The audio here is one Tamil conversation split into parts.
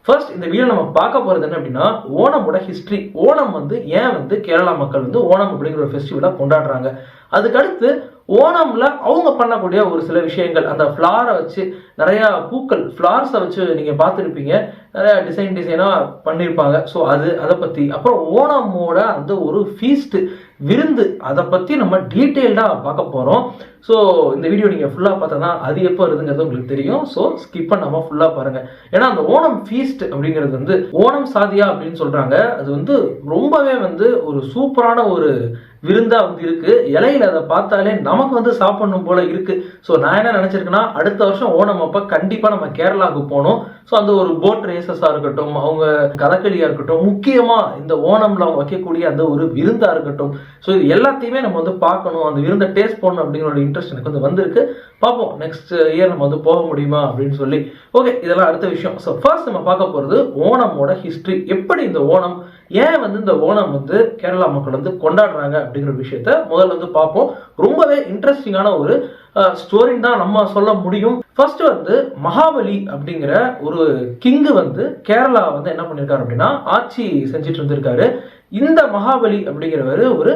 ஃபர்ஸ்ட் இந்த வீடியோ நம்ம பார்க்க போறது என்ன அப்படின்னா, ஓணமோட ஹிஸ்டரி. ஓணம் ஏன் கேரளா மக்கள் ஓணம் அப்படிங்கிற ஒரு ஃபெஸ்டிவலை கொண்டாடுறாங்க. அதுக்கடுத்து ஓணம்ல அவங்க பண்ணக்கூடிய ஒரு சில விஷயங்கள், அந்த ஃப்ளாரை வச்சு நிறைய பூக்கள், ஃப்ளார்ஸை வச்சு நீங்க பார்த்துருப்பீங்க, நிறைய டிசைனா பண்ணியிருப்பாங்க. ஸோ அதை பத்தி, அப்புறம் ஓணமோட அந்த ஒரு ஃபீஸ்ட் விருந்து, அதை பத்தி நம்ம டீட்டெயில்டா பார்க்க போறோம். ஸோ இந்த வீடியோ நீங்க ஃபுல்லா பார்த்தா தான் அது எப்போ வருதுங்கிறது உங்களுக்கு தெரியும். ஸோ ஸ்கிப் பண்ணாம ஃபுல்லா பாருங்க. ஏன்னா அந்த ஓணம் ஃபீஸ்ட் அப்படிங்கிறது ஓணம் சாதியா அப்படின்னு சொல்றாங்க. அது ரொம்பவே ஒரு சூப்பரான ஒரு விருந்தா இருக்கு. இலையில அதை பார்த்தாலே நமக்கு சாப்பிடணும் போல இருக்கு. ஸோ நான் என்ன நினைச்சிருக்கேன்னா, அடுத்த வருஷம் ஓணம் அப்ப கண்டிப்பா நம்ம கேரளாவுக்கு போகணும். ஸோ அந்த ஒரு போட் ரேசஸா இருக்கட்டும், அவங்க கதகளியா இருக்கட்டும், முக்கியமா இந்த ஓணம்ல அவங்க வைக்கக்கூடிய அந்த ஒரு விருந்தா இருக்கட்டும், ஸோ இது எல்லாத்தையுமே நம்ம பார்க்கணும், அந்த விருந்தை டேஸ்ட் பண்ணணும் அப்படிங்கிற ஒரு இன்ட்ரெஸ்ட் எனக்கு வந்திருக்கு. பார்ப்போம் நெக்ஸ்ட் இயர் நம்ம போக முடியுமா அப்படின்னு சொல்லி. ஓகே, இதெல்லாம் அடுத்த விஷயம். ஸோ ஃபர்ஸ்ட் நம்ம பார்க்க போறது ஓணமோட ஹிஸ்டரி. எப்படி இந்த ஓணம், ஏன் இந்த ஓணம் கேரளா மக்கள் கொண்டாடுறாங்க அப்படிங்கிற விஷயத்த முதல்ல பார்ப்போம். ரொம்பவே இன்ட்ரெஸ்டிங்கான ஒரு ஸ்டோரின்னு தான் நம்ம சொல்ல முடியும். ஃபர்ஸ்ட் மகாபலி அப்படிங்கிற ஒரு கிங்கு கேரளா என்ன பண்ணிருக்காரு அப்படின்னா, ஆட்சி செஞ்சுட்டு இருந்திருக்காரு. இந்த மகாபலி அப்படிங்கிறவர் ஒரு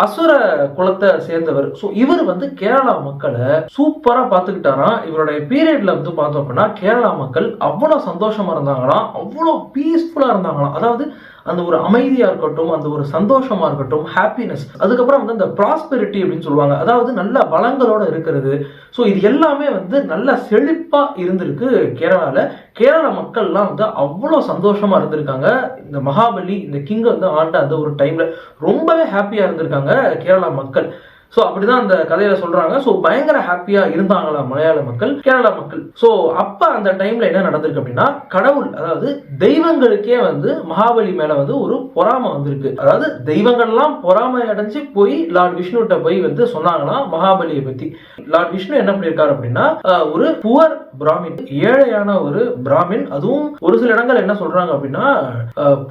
அசுர குலத்தை சேர்ந்தவர். ஸோ இவர் கேரளா மக்களை சூப்பரா பார்த்துக்கிட்டாராம். இவருடைய பீரியட்ல பார்த்தோம் அப்படின்னா கேரளா மக்கள் அவ்வளோ சந்தோஷமா இருந்தாங்களாம், அவ்வளோ பீஸ்ஃபுல்லா இருந்தாங்களாம். அதாவது அந்த ஒரு அமைதியா இருக்கட்டும், அந்த ஒரு சந்தோஷமா இருக்கட்டும், ஹாப்பினஸ், அதுக்கப்புறம் அந்த ப்ராஸ்பெரிட்டி அப்படின்னு சொல்லுவாங்க, அதாவது நல்ல வளங்களோட இருக்கிறது. ஸோ இது எல்லாமே நல்ல செழிப்பா இருந்திருக்கு கேரளால. கேரள மக்கள்லாம் அவ்வளோ சந்தோஷமா இருந்திருக்காங்க. இந்த மகாபலி, இந்த கிங் ஆண்ட அந்த ஒரு டைம்ல ரொம்பவே ஹாப்பியா இருந்திருக்காங்க கேரளா மக்கள். ஸோ அப்படிதான் அந்த கதையில சொல்றாங்க. ஸோ பயங்கர ஹாப்பியா இருந்தாங்களா மலையாள மக்கள், கேரளா மக்கள். ஸோ அப்ப அந்த டைம்ல என்ன நடந்திருக்கு அப்படின்னா, கடவுள், அதாவது தெய்வங்களுக்கே மகாபலி மேல ஒரு பொறாமை வந்திருக்கு. அதாவது தெய்வங்கள்லாம் பொறாமை அடைஞ்சு போய் லார்ட் விஷ்ணுட்ட போய் சொன்னாங்களாம் மகாபலியை பத்தி. லார்ட் விஷ்ணு என்ன பண்ணிருக்காரு அப்படின்னா, ஒரு புவர் பிராமின், ஏழையான ஒரு பிராமின், அதுவும் ஒரு சில இடங்கள் என்ன சொல்றாங்க அப்படின்னா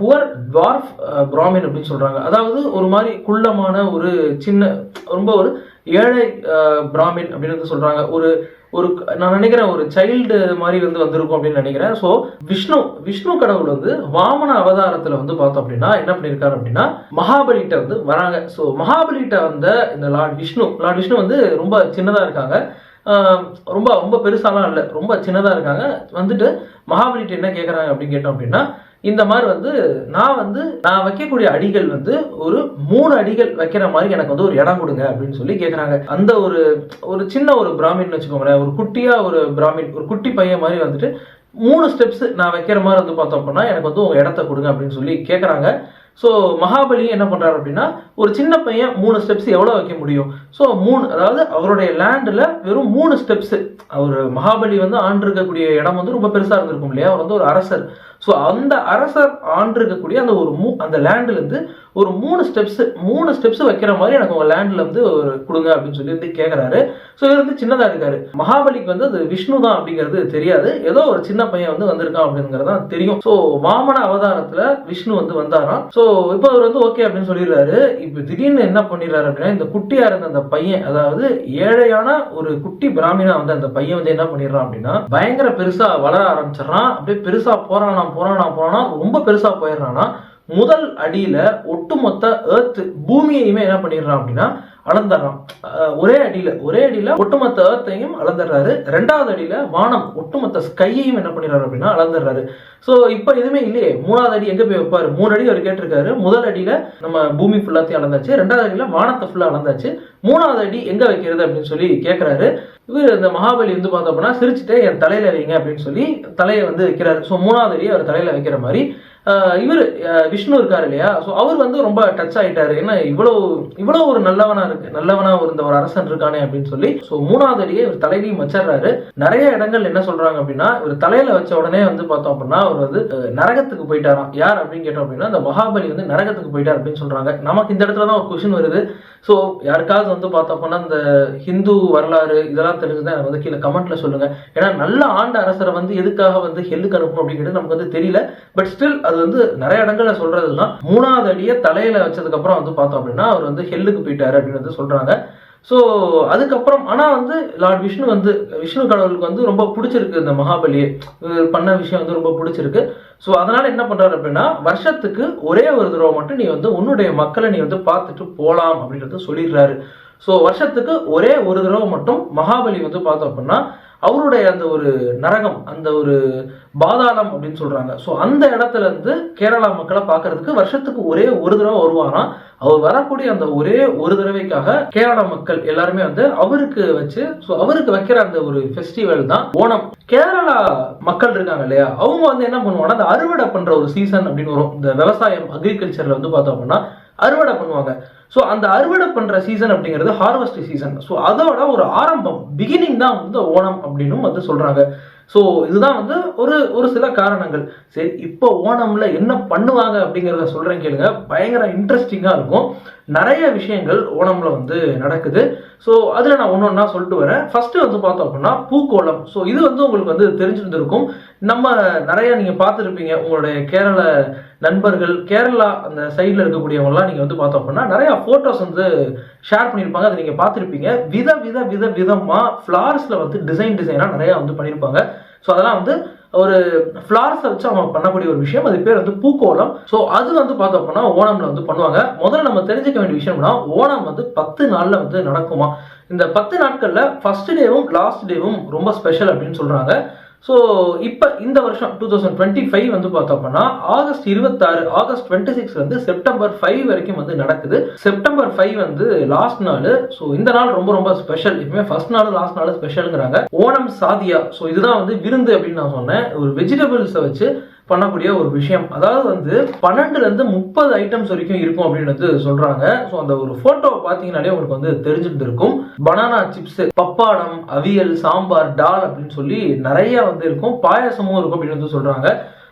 புவர் ட்வார்ஃப் பிராமின் அப்படின்னு சொல்றாங்க. அதாவது ஒரு மாதிரி குள்ளமான ஒரு சின்ன, ரொம்ப ஒரு ஏழை பிராமின் அப்படின்னு சொல்றாங்க. ஒரு நான் நினைக்கிறேன் ஒரு சைல்டு மாதிரி வந்திருக்கும் அப்படின்னு நினைக்கிறேன். ஸோ விஷ்ணு கடவுள் வாமன அவதாரத்துல பார்த்தோம் அப்படின்னா என்ன பண்ணிருக்காரு அப்படின்னா, மகாபலிட்ட வராங்க. ஸோ மகாபலிட்ட இந்த லார்ட் விஷ்ணு ரொம்ப சின்னதா இருக்காங்க, ரொம்ப ரொம்ப பெருசாலாம் இல்லை, ரொம்ப சின்னதா இருக்காங்க. மகாபலிட்ட என்ன கேட்கறாங்க அப்படின்னு கேட்டோம் அப்படின்னா, இந்த மாதிரி நான் வைக்கக்கூடிய அடிகள் ஒரு 3 அடிகள் வைக்கிற மாதிரி எனக்கு ஒரு இடம் கொடுங்க அப்படின்னு சொல்லி கேட்கறாங்க. அந்த ஒரு சின்ன ஒரு பிராமின் வச்சுக்கோங்களேன், ஒரு குட்டியா ஒரு பிராமின், ஒரு குட்டி பையன் மாதிரி 3 ஸ்டெப்ஸ் நான் வைக்கிற மாதிரி பார்த்தோம் அப்படின்னா எனக்கு உங்க இடத்த கொடுங்க அப்படின்னு சொல்லி கேட்கறாங்க. ஸோ மகாபலி என்ன பண்றாரு அப்படின்னா, ஒரு சின்ன பையன் 3 ஸ்டெப்ஸ் எவ்வளவு வைக்க முடியும்? ஸோ 3, அதாவது அவருடைய லேண்ட்ல வெறும் 3 ஸ்டெப்ஸ். அவர் மகாபலி ஆண்டு இருக்கக்கூடிய இடம் ரொம்ப பெருசா இருந்திருக்கும் இல்லையா, அவர் ஒரு அரசர். ஸோ அந்த அரசர் ஆண்டு இருக்கக்கூடிய அந்த அந்த லேண்ட்ல இருந்து ஒரு 3 ஸ்டெப்ஸ் வைக்கிற மாதிரி எனக்கு உங்க லேண்ட்ல கொடுங்க அப்படின்னு சொல்லி கேட்கறாரு. ஸோ இவர் சின்னதா இருக்காரு. மகாபலிக்கு அது விஷ்ணு தான் அப்படிங்கிறது தெரியாது, ஏதோ ஒரு சின்ன பையன் வந்திருக்கான் அப்படிங்கிறது தான் தெரியும். ஸோ வாமன அவதாரத்துல விஷ்ணு வந்தாராம். ஸோ இப்போ அவர் ஓகே அப்படின்னு சொல்லிடுறாரு. இப்போ திடீர்னு என்ன பண்ணிடுறாரு அப்படின்னா, இந்த குட்டியா இருந்த அந்த பையன், அதாவது ஏழையான ஒரு குட்டி பிராமினா அந்த பையன் என்ன பண்ணிடுறான் அப்படின்னா, பயங்கர பெருசா வளர ஆரம்பிச்சிடறான். அப்படியே பெருசா போறானா ரொம்ப பெருசா போயிடுறானா. முதல் அடியில ஒட்டுமொத்த எர்த், பூமியையுமே என்ன பண்ணிடுறான் அப்படின்னா அளந்துடுறான். ஒரே அடியில ஒட்டுமொத்த எர்த்தையும் அளந்துடுறாரு. 2வது அடியில வானம், ஒட்டுமொத்த ஸ்கையையும் என்ன பண்ணிடுறாரு அப்படின்னா அளந்துடுறாரு. ஸோ இப்போ எதுவுமே இல்லையே, 3வது அடி எங்க போய் வைப்பாரு? 3 அடி அவர் கேட்டிருக்காரு. முதல் அடியில நம்ம பூமி ஃபுல்லாத்தையும் அளந்தாச்சு, 2வது அடியில வானத்தை ஃபுல்லா அளந்தாச்சு, 3வது அடி எங்க வைக்கிறது அப்படின்னு சொல்லி கேட்கிறாரு. இவர் இந்த மகாபலி பார்த்தோம் அப்படின்னா சிரிச்சுட்டு என் தலையில வைங்க அப்படின்னு சொல்லி தலையை வைக்கிறாரு. ஸோ 3வது அடி அவர் தலையில வைக்கிற மாதிரி இவர் விஷ்ணு இருக்காரு இல்லையா, ஸோ அவர் ரொம்ப டச் ஆயிட்டாரு. ஏன்னா இவ்வளவு ஒரு நல்லவனா இருந்த ஒரு அரசன் இருக்கானே அப்படின்னு சொல்லி. ஸோ 3வது அடியே இவர் தலையிலையும் வச்சிடறாரு. நிறைய இடங்கள் என்ன சொல்றாங்க அப்படின்னா, இவர் தலையில வச்ச உடனே பார்த்தோம் அப்படின்னா அவர் நரகத்துக்கு போயிட்டாராம். யார் அப்படின்னு கேட்டோம் அப்படின்னா, இந்த மகாபலி நரகத்துக்கு போயிட்டார் அப்படின்னு சொல்றாங்க. நமக்கு இந்த இடத்துல தான் ஒரு கொஸ்டின் வருது. ஸோ யாருக்காவது பார்த்தோம் அப்படின்னா இந்த ஹிந்து வரலாறு இதெல்லாம் தெரிஞ்சுதான் எனக்கு கீழே கமெண்ட்ல சொல்லுங்க. ஏன்னா நல்ல ஆண்ட அரசரை எதுக்காக ஹெல்லுக்கு அனுப்பணும் அப்படிங்கிறது நமக்கு தெரியல. பட் ஸ்டில் அது நிறைய இடங்கள்ல சொல்றதுதான். 3வது அடியை தலையில வச்சதுக்கு அப்புறம் பார்த்தோம் அப்படின்னா அவர் ஹெல்லுக்கு போயிட்டாரு அப்படின்னு சொல்றாங்க. ஸோ அதுக்கப்புறம் ஆனால் வந்து லார்ட் விஷ்ணு வந்து விஷ்ணு கடவுளுக்கு வந்து ரொம்ப பிடிச்சிருக்கு இந்த மகாபலியை பண்ண விஷயம் வந்து ரொம்ப பிடிச்சிருக்கு. ஸோ அதனால என்ன பண்றாரு அப்படின்னா வருஷத்துக்கு ஒரே ஒரு தடவை மட்டும் நீ வந்து உன்னுடைய மக்களை நீ வந்து பார்த்துட்டு போகலாம் அப்படின்றது சொல்லிடுறாரு. ஸோ வருஷத்துக்கு ஒரே ஒரு தடவை மட்டும் மகாபலி வந்து பார்த்தோம் அப்படின்னா அவருடைய அந்த ஒரு நரகம், அந்த ஒரு பாதாளம் அப்படின்னு சொல்றாங்க. ஸோ அந்த இடத்துல இருந்து கேரளா மக்களை பார்க்கறதுக்கு வருஷத்துக்கு ஒரே ஒரு தடவை வருவாராம். அவர் வரக்கூடிய அந்த ஒரே ஒரு தடவைக்காக கேரளா மக்கள் எல்லாருமே வந்து அவருக்கு வச்சு அவருக்கு வைக்கிற அந்த ஒரு ஃபெஸ்டிவல் தான் ஓணம். கேரளா மக்கள் இருக்காங்க இல்லையா, அவங்க வந்து என்ன பண்ணுவாங்கன்னா அந்த அறுவடை பண்ற ஒரு சீசன் அப்படின்னு வரும். இந்த விவசாயம் அக்ரிகல்ச்சர்ல வந்து பார்த்தோம் அப்படின்னா அறுவடை பண்ணுவாங்க. ஸோ அந்த அறுவடை பண்ற சீசன் அப்படிங்கிறது ஹார்வெஸ்ட் சீசன். ஸோ அதோட ஒரு ஆரம்பம், பிகினிங் தான் வந்து ஓணம் அப்படின்னு வந்து சொல்றாங்க. ஸோ இதுதான் வந்து ஒரு சில காரணங்கள். சரி, இப்போ ஓணம்ல என்ன பண்ணுவாங்க அப்படிங்கிறத சொல்றேன் கேளுங்க. பயங்கர இன்ட்ரெஸ்டிங்கா இருக்கும். நிறைய விஷயங்கள் ஓணம்ல வந்து நடக்குது. ஸோ அதுல நான் ஒன்னொன்னா சொல்லிட்டு வரேன். ஃபர்ஸ்ட் வந்து பார்த்தோம் அப்படின்னா பூக்கோளம். ஸோ இது வந்து உங்களுக்கு வந்து தெரிஞ்சிருந்திருக்கும். நம்ம நிறைய நீங்க பார்த்துருப்பீங்க, உங்களுடைய கேரள நண்பர்கள், கேரளா அந்த சைட்ல இருக்கக்கூடியவங்கலாம் நீங்க வந்து பார்த்தோம் அப்படின்னா நிறைய போட்டோஸ் வந்து ஷேர் பண்ணியிருப்பாங்க. அதை நீங்க பார்த்துருப்பீங்க. விதமா ஃபிளார்ஸ்ல வந்து டிசைனா நிறைய வந்து பண்ணியிருப்பாங்க. ஸோ அதெல்லாம் வந்து ஒரு ஃபிளார்ஸை வச்சு அவங்க பண்ணக்கூடிய ஒரு விஷயம். அது பேர் வந்து பூக்கோளம். ஸோ அது வந்து பார்த்தோம் அப்படின்னா ஓணம்ல வந்து பண்ணுவாங்க. முதல்ல நம்ம தெரிஞ்சுக்க வேண்டிய விஷயம்னா ஓணம் வந்து 10 நாள்ல வந்து நடக்குமா. இந்த 10 நாட்கள்ல ஃபர்ஸ்ட் டேவும் லாஸ்ட் டேவும் ரொம்ப ஸ்பெஷல் அப்படின்னு சொல்றாங்க. ஸோ இப்போ இந்த வருஷம் 2025 வந்து பார்த்தோம் அப்படின்னா ஆகஸ்ட் 26, ஆகஸ்ட் 26 வந்து செப்டம்பர் 5 வரைக்கும் வந்து நடக்குது. செப்டம்பர் 5 வந்து லாஸ்ட் நாள். ஸோ இந்த நாள் ரொம்ப ஸ்பெஷல். எப்பவுமே ஃபர்ஸ்ட் நாள் லாஸ்ட் நாள் ஸ்பெஷலுங்கிறாங்க. ஓணம் சாதியா. ஸோ இதுதான் வந்து விருந்து அப்படின்னு நான் சொன்னேன். ஒரு வெஜிடபிள்ஸை வச்சு பண்ணக்கூடிய ஒரு விஷயம். அதாவது வந்து 12ல இருந்து 30 ஐட்டம்ஸ் வரைக்கும் இருக்கும் அப்படின்னு வந்து சொல்றாங்க. ஸோ அந்த ஒரு போட்டோவை பார்த்தீங்கன்னாலே உங்களுக்கு வந்து தெரிஞ்சுட்டு இருக்கும். பனானா சிப்ஸ், பப்பாடம், அவியல், சாம்பார், டால் அப்படின்னு சொல்லி நிறைய வந்து இருக்கும். பாயாசமும் இருக்கும் அப்படின்னு வந்து சொல்றாங்க.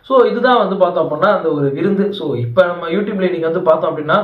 ஸோ இதுதான் வந்து பார்த்தோம் அப்படின்னா அந்த ஒரு விருந்து. ஸோ இப்போ நம்ம யூடியூப்ல நீங்க வந்து பார்த்தோம் அப்படின்னா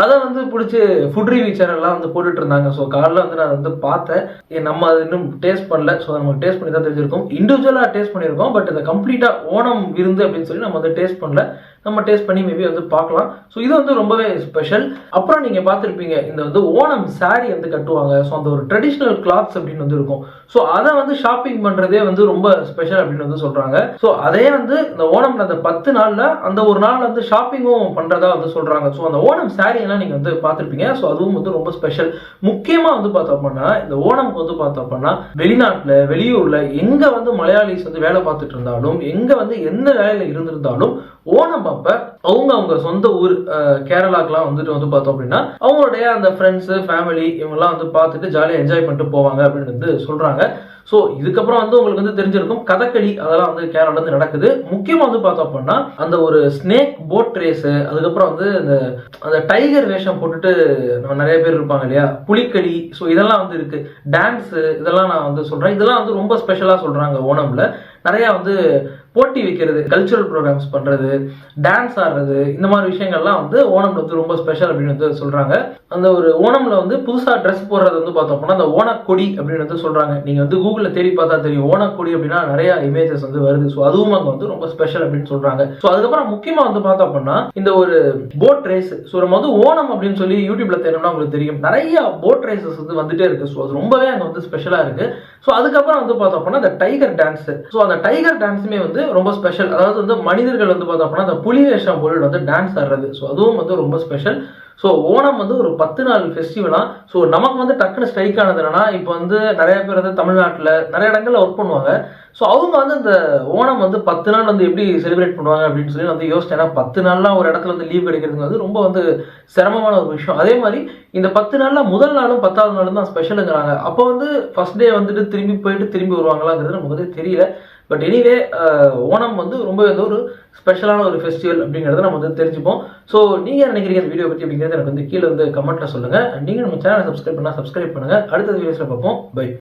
அதை வந்து பிடிச்சி ஃபுட் ரிவ்யூ சேனல்லாம் வந்து போட்டுட்டு இருந்தாங்க. ஸோ காலைல வந்து நான் வந்து பார்த்தேன். நம்ம அது இன்னும் டேஸ்ட் பண்ணல. ஸோ நம்ம டேஸ்ட் பண்ணி தான் தெரிஞ்சிருக்கோம். இண்டிவிஜுவலாக டேஸ்ட் பண்ணியிருக்கோம். பட் இதை கம்ப்ளீட்டா ஓணம் விருந்து அப்படின்னு சொல்லி நம்ம வந்து டேஸ்ட் பண்ணல. நம்ம டேஸ்ட் பண்ணி மேபி வந்து பார்க்கலாம். ஸோ இது வந்து ரொம்பவே ஸ்பெஷல். அப்புறம் நீங்க பார்த்துருப்பீங்க, இந்த வந்து ஓணம் சாரி வந்து கட்டுவாங்க. ஸோ அந்த ஒரு ட்ரெடிஷ்னல் கிளாத்ஸ் அப்படின்னு வந்து இருக்கும். ஸோ அதை வந்து ஷாப்பிங் பண்றதே வந்து ரொம்ப ஸ்பெஷல் அப்படின்னு வந்து சொல்றாங்க. ஸோ அதே வந்து இந்த ஓணம் அந்த 10 நாள்ல அந்த ஒரு நாள் வந்து ஷாப்பிங்கும் பண்றதா வந்து சொல்றாங்க. ஸோ அந்த ஓணம் சாரி எல்லாம் நீங்க வந்து பார்த்துருப்பீங்க. ஸோ அதுவும் வந்து ரொம்ப ஸ்பெஷல். முக்கியமா வந்து பார்த்தோம் அப்படின்னா இந்த ஓணம் வந்து பார்த்தோம் அப்படின்னா வெளிநாட்டுல, வெளியூர்ல எங்க வந்து மலையாளிஸ் வந்து வேலை பார்த்துட்டு இருந்தாலும், எங்க வந்து எந்த வேலையில இருந்திருந்தாலும் ஓணம் அப்ப அவங்க சொந்த ஊர் கேரளாக்கெல்லாம் வந்துட்டு வந்து பார்த்தோம் அப்படின்னா அவங்களுடைய அந்த ஃப்ரெண்ட்ஸ், ஃபேமிலி இவங்கெல்லாம் வந்து பார்த்துட்டு ஜாலியாக என்ஜாய் பண்ணிட்டு போவாங்க அப்படின்னு வந்து சொல்றாங்க. ஸோ இதுக்கப்புறம் வந்து உங்களுக்கு வந்து தெரிஞ்சிருக்கும் கதகளி, அதெல்லாம் வந்து கேரளால இருந்து நடக்குது. முக்கியமா வந்து பார்த்தோம் அப்படின்னா அந்த ஒரு ஸ்னேக் போட் ரேஸ், அதுக்கப்புறம் வந்து அந்த டைகர் வேஷம் போட்டுட்டு நிறைய பேர் இருப்பாங்க இல்லையா, புலிக்களி. ஸோ இதெல்லாம் வந்து இருக்கு. டான்ஸ், இதெல்லாம் நான் வந்து சொல்றேன். இதெல்லாம் வந்து ரொம்ப ஸ்பெஷலா சொல்றாங்க ஓணம்ல. நிறைய வந்து போட்டி வைக்கிறது, கல்ச்சுரல் ப்ரோக்ராம்ஸ் பண்றது, டான்ஸ் ஆடுறது, இந்த மாதிரி விஷயங்கள்லாம் வந்து ஓணம்ல வந்து ரொம்ப ஸ்பெஷல் அப்படின்னு வந்து சொல்றாங்க. அந்த ஒரு ஓணம்ல வந்து புதுசா ட்ரெஸ் போடுறது வந்து பார்த்தோம் அப்படின்னா அந்த ஓணக்கொடி அப்படின்னு வந்து சொல்றாங்க. நீங்க வந்து கூகுள்ல தேடி பார்த்தா தெரியும். ஓணக்கொடி அப்படின்னா நிறைய இமேஜஸ் வந்து வருது. ஸோ அதுவும் அங்க வந்து ரொம்ப ஸ்பெஷல் அப்படின்னு சொல்றாங்க. ஸோ அதுக்கப்புறம் முக்கியமா வந்து பார்த்தோம் அப்படின்னா இந்த ஒரு போட் ரேஸ். ஸோ நம்ம வந்து ஓணம் அப்படின்னு சொல்லி யூடியூப்ல தேடணும்னா உங்களுக்கு தெரியும், நிறைய போட் ரேசஸ் வந்து வந்துட்டே இருக்கு. ஸோ அது ரொம்பவே அங்க வந்து ஸ்பெஷலா இருக்கு. ஸோ அதுக்கப்புறம் வந்து பார்த்தோம் அப்படின்னா அந்த டைகர் டான்ஸ். ஸோ அந்த டைகர் டான்ஸுமே வந்து ரொம்ப ஸ்பெஷல். அதாவது வந்து மனிதர்கள் வந்து பார்த்தோம் அப்படின்னா அந்த புலி வேஷம் போட்டு வந்து டான்ஸ் ஆடுறது. ஸோ அதுவும் வந்து ரொம்ப ஸ்பெஷல். ஸோ ஓணம் வந்து ஒரு 10 நாள் ஃபெஸ்டிவலா. ஸோ நமக்கு வந்து டக்குனு ஸ்ட்ரைக் ஆனது என்னன்னா, இப்போ வந்து நிறைய பேர் வந்து தமிழ்நாட்டில் நிறைய இடங்கள்ல ஒர்க் பண்ணுவாங்க. ஸோ அவங்க வந்து இந்த ஓணம் வந்து 10 நாள் வந்து எப்படி செலிப்ரேட் பண்ணுவாங்க அப்படின்னு சொல்லி வந்து யோசிச்சேன். ஏன்னா 10 நாள்லாம் ஒரு இடத்துல வந்து லீவ் கிடைக்கிறது வந்து ரொம்ப வந்து சிரமமான ஒரு விஷயம். அதே மாதிரி இந்த 10 நாள்ல முதல் நாளும் 10வது நாளும் தான் ஸ்பெஷலுங்கிறாங்க. அப்போ வந்து ஃபர்ஸ்ட் டே வந்துட்டு திரும்பி போயிட்டு திரும்பி வருவாங்களாங்கிறது நமக்கு வந்து தெரியல. பட் எனிவே ஓணம் வந்து ரொம்ப ஒரு ஸ்பெஷலான ஒரு ஃபெஸ்டிவல் அப்படிங்கிறத நம்ம வந்து தெரிஞ்சுப்போம். ஸோ நீங்க நினைக்கிறீங்க இந்த வீடியோ பற்றி அப்படிங்கிறது எனக்கு வந்து கீழே வந்து கமெண்ட்ல சொல்லுங்க. நீங்க நம்ம சேனலை சப்ஸ்கிரைப் பண்ணா சப்ஸ்கிரைப் பண்ணுங்க. அடுத்த வீடியோஸ்ல பார்ப்போம். பை.